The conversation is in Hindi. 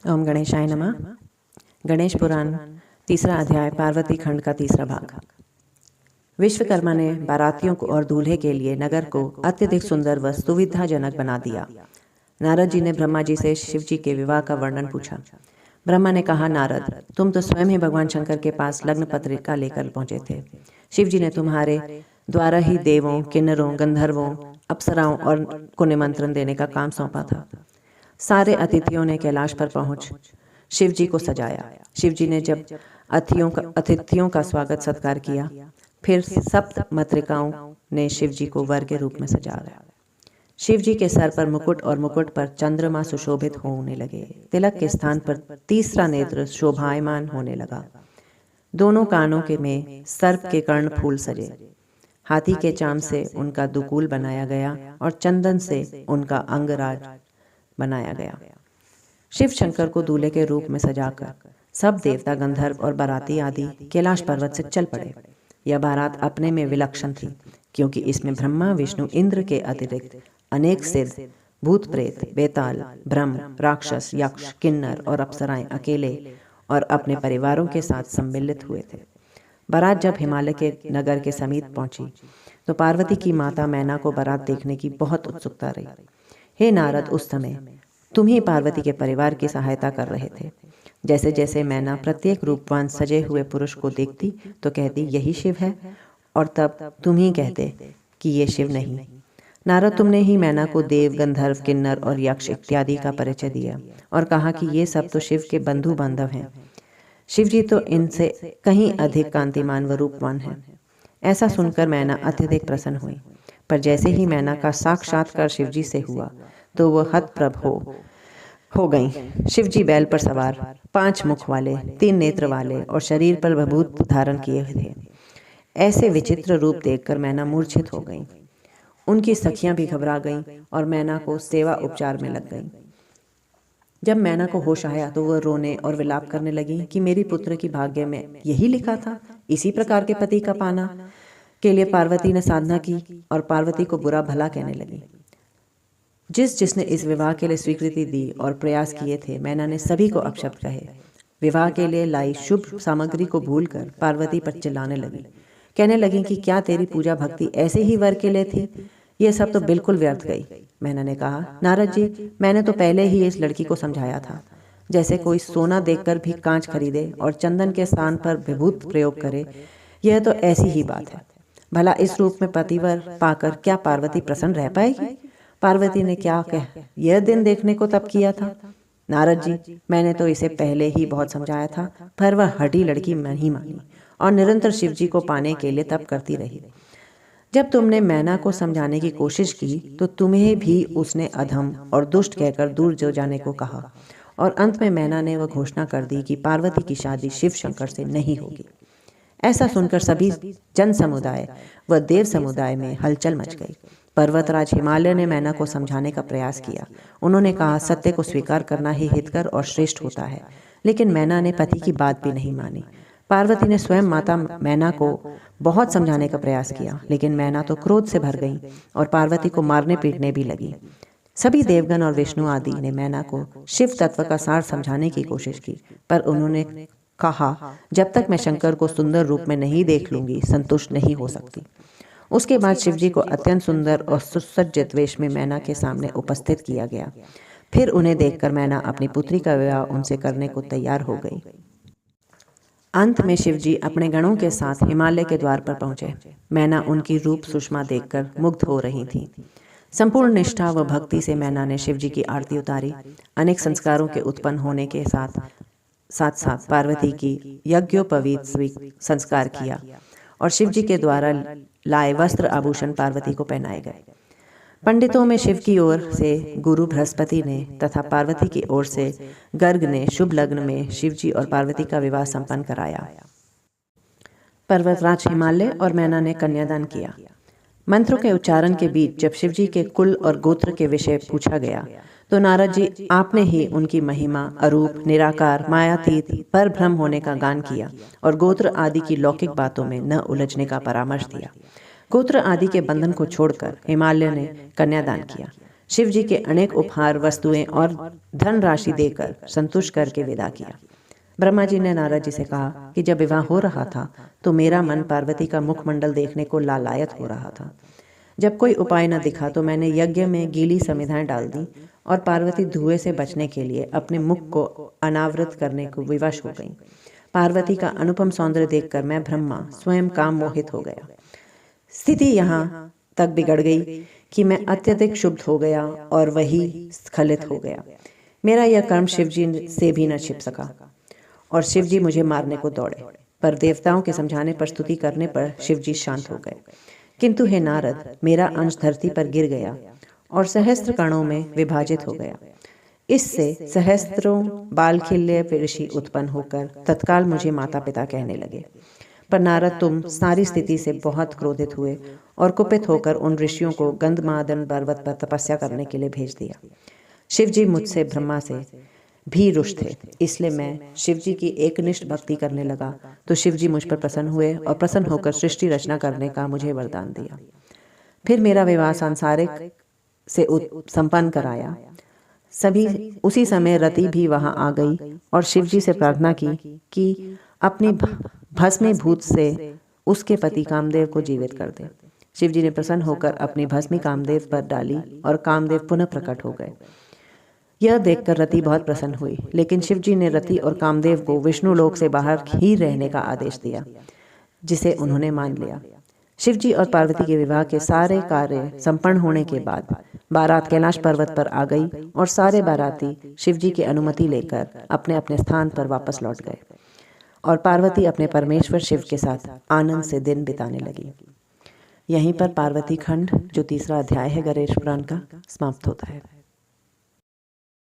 ओम गणेशाय नमः। गणेश पुराण तीसरा अध्याय, पार्वती खंड का तीसरा भाग। विश्वकर्मा ने बारातियों को और दूल्हे के लिए नगर को अत्यधिक सुंदर व सुविधाजनक बना दिया। नारद जी ने ब्रह्मा जी से शिव जी के विवाह का वर्णन पूछा। ब्रह्मा ने कहा, नारद, तुम तो स्वयं ही भगवान शंकर के पास लग्न पत्रिका लेकर पहुंचे थे। शिव जी ने तुम्हारे द्वारा ही देवों, किन्नरों, गंधर्वों, अप्सराओं और को निमंत्रण देने का काम सौंपा था। सारे अतिथियों ने कैलाश पर पहुंच शिव जी को सजाया। शिव जी ने जब अतिथियों का स्वागत सत्कार किया, फिर सप्त मातृकाओं ने शिव जी को वर के रूप में सजाया। शिव जी के सर पर मुकुट और मुकुट पर चंद्रमा सुशोभित होने लगे। तिलक के स्थान पर तीसरा नेत्र शोभायमान होने लगा। दोनों कानों के में सर्प के कर्ण फूल सजे। हाथी के चाम से उनका दुकूल बनाया गया और चंदन से उनका अंगराज बनाया गया। शिव शंकर को दूल्हे के रूप में सजाकर सब देवता, गंधर्व और बाराती आदि कैलाश पर्वत से चल पड़े। यह बारात अपने में विलक्षण थी, क्योंकि इसमें ब्रह्मा, विष्णु, इंद्र के अतिरिक्त अनेक सिद्ध, भूत, प्रेत, बेताल, ब्रह्म, राक्षस, यक्ष, किन्नर और अप्सराएं अकेले और अपने परिवारों के साथ सम्मिलित हुए थे। बारात जब हिमालय के नगर के समीप पहुंची तो पार्वती की माता मैना को बारात देखने की बहुत उत्सुकता रही। हे नारद, उस समय तुम ही पार्वती के परिवार की सहायता कर रहे थे। जैसे जैसे मैना प्रत्येक रूपवान सजे हुए पुरुष को देखती तो कहती, यही शिव है, और तब तुम ही कहते कि ये शिव नहीं। नारद, तुमने ही मैना को देव, गंधर्व, किन्नर और यक्ष इत्यादि का परिचय दिया और कहा कि ये सब तो शिव के बंधु बांधव हैं। शिव जी तो इनसे कहीं अधिक कांतिमान व रूपवान हैं। ऐसा सुनकर मैना अत्यधिक प्रसन्न हुई, पर जैसे ही मैना का साक्षात्कार शिव जी से हुआ तो वह हतप्रभ हो गई। शिव जी बैल पर सवार, 5 मुख वाले, 3 नेत्र वाले और शरीर पर भभूत धारण किए थे। ऐसे विचित्र रूप देखकर मैना मूर्छित हो गई। उनकी सखियां भी घबरा गईं और मैना को सेवा उपचार में लग गईं। जब मैना को होश आया तो वह रोने और विलाप करने लगी कि मेरी पुत्र की भाग्य में यही लिखा था। इसी प्रकार के पति का पाना के लिए पार्वती ने साधना की और पार्वती को बुरा भला कहने लगी। जिसने इस विवाह के लिए स्वीकृति दी और प्रयास किए थे, मैना ने सभी को अपशब्द कहे। विवाह के लिए लाई शुभ सामग्री को भूलकर पार्वती पर चिल्लाने लगी। कहने लगी कि क्या तेरी पूजा भक्ति ऐसे ही वर के लिए थी? यह सब तो बिल्कुल व्यर्थ गई। मैना ने कहा, नारद जी, मैंने तो पहले ही इस लड़की को समझाया था। जैसे कोई सोना देखकर भी कांच खरीदे और चंदन के स्थान पर विभूत प्रयोग करे, यह तो ऐसी ही बात है। भला इस रूप में पतिवर पाकर क्या पार्वती प्रसन्न रह पाएगी? पार्वती ने क्या कह यह दिन देखने को तब किया था? नारद जी, मैंने तो इसे पहले ही बहुत समझाया था, पर वह हठी लड़की नहीं मानी और निरंतर शिव जी को पाने के लिए तप करती रही। जब तुमने मैना को समझाने की कोशिश की तो तुम्हें भी उसने अधम और दुष्ट कहकर दूर जो जाने को कहा, और अंत में मैना ने वह घोषणा कर दी कि पार्वती की शादी शिव शंकर से नहीं होगी। ऐसा सुनकर सभी जन समुदाय व देव समुदाय में हलचल मच गई। पर्वतराज हिमालय ने मैना को समझाने का प्रयास किया। उन्होंने कहा, सत्य को स्वीकार करना ही हितकर और श्रेष्ठ होता है, लेकिन मैना ने पति की बात भी नहीं मानी। पार्वती ने स्वयं माता मैना को बहुत समझाने का प्रयास किया, लेकिन मैना तो क्रोध से भर गई और पार्वती को मारने पीटने भी लगी। सभी देवगण और विष्णु आदि ने मैना को शिव तत्व का सार समझाने की कोशिश की, पर उन्होंने कहा, जब तक मैं शंकर को सुंदर रूप में नहीं देख लूंगी, संतुष्ट नहीं हो सकती। उसके बाद शिवजी को अत्यंत सुंदर और सुसज्जित वेश में मैना के सामने उपस्थित किया गया। फिर उन्हें देखकर मैना अपनी पुत्री का विवाह उनसे करने को तैयार हो गई। अंत में शिवजी अपने गणों के साथ हिमालय के द्वार पर पहुंचे। मैना उनकी रूप सुषमा देखकर मुग्ध हो रही थी। संपूर्ण निष्ठा व भक्ति से मैना ने शिवजी की आरती उतारी। अनेक संस्कारों के उत्पन्न होने के साथ साथ पार्वती की यज्ञोपवीत संस्कार किया और शिवजी के द्वारा लाए वस्त्र आभूषण पार्वती को पहनाए गए। पंडितों में शिव की ओर से गुरु बृहस्पति ने तथा पार्वती की ओर से गर्ग ने शुभ लग्न में शिवजी और पार्वती का विवाह संपन्न कराया। पर्वतराज हिमालय और मैना ने कन्यादान किया। मंत्रों के उच्चारण के बीच जब शिवजी के कुल और गोत्र के विषय पूछा गया तो नारद जी, आपने ही उनकी महिमा, अरूप, निराकार, मायातीत, पर ब्रह्म होने का गान किया और गोत्र आदि की लौकिक बातों में न उलझने का परामर्श दिया। गोत्र आदि के बंधन को छोड़कर हिमालय ने कन्यादान किया। शिव जी के अनेक उपहार, वस्तुएं और धन राशि देकर संतुष्ट करके विदा किया। ब्रह्मा जी ने नारद जी से कहा कि जब विवाह हो रहा था तो मेरा मन पार्वती का मुखमंडल देखने को लालायत हो रहा था। जब कोई उपाय न दिखा तो मैंने यज्ञ में गीली समिधाएं डाल दी और पार्वती धुएं से बचने के लिए अपने मुख को अनावृत करने को विवश हो गई। पार्वती का अनुपम सौंदर्य देखकर मैं ब्रह्मा स्वयं काम मोहित हो गया। स्थिति यहाँ तक बिगड़ गई कि मैं अत्यधिक क्षुब्ध हो गया और वही स्खलित हो गया। मेरा यह कर्म शिवजी से भी न छिप सका और शिवजी मुझे मारने को दौड़े, पर देवताओं के समझाने पर, स्तुति करने पर शिवजी शांत हो गए। किंतु हे नारद, मेरा अंश धरती पर गिर गया और सहस्त्र कणों में विभाजित हो गया। इससे सहस्त्रों बालखिल्य ऋषि उत्पन्न होकर तत्काल मुझे माता पिता कहने लगे। पर नारद, तुम सारी स्थिति से बहुत क्रोधित हुए और कुपित होकर उन ऋषियों को गंधमादन पर्वत पर तपस्या करने के लिए भेज दिया। शिवजी मुझसे, ब्रह्मा से भी रुष्ट थे, इसलिए मैं शिवजी की एकनिष्ठ भक्ति करने लगा तो शिवजी मुझ पर प्रसन्न हुए और प्रसन्न होकर सृष्टि रचना करने का मुझे वरदान दिया। फिर मेरा विवाह सांसारिक से संपन्न कराया। उसी समय रति भी वहां आ गई और शिवजी से प्रार्थना की कि अपनी भस्मीभूत से उसके पति कामदेव को जीवित कर दे। शिवजी ने प्रसन्न होकर अपनी भस्मी कामदेव पर डाली और कामदेव पुनः प्रकट हो गए। यह देखकर रति बहुत प्रसन्न हुई, लेकिन शिवजी ने रति और कामदेव को विष्णु लोक से बाहर ही रहने का आदेश दिया, जिसे उन्होंने मान लिया। शिवजी और पार्वती के विवाह के सारे कार्य संपन्न होने के बाद बारात कैलाश पर्वत पर आ गई और सारे बाराती शिवजी की अनुमति लेकर अपने अपने स्थान पर वापस लौट गए और पार्वती अपने परमेश्वर शिव के साथ आनंद से दिन बिताने लगी। यहीं पर पार्वती खंड, जो तीसरा अध्याय है गणेश पुराण का, समाप्त होता है।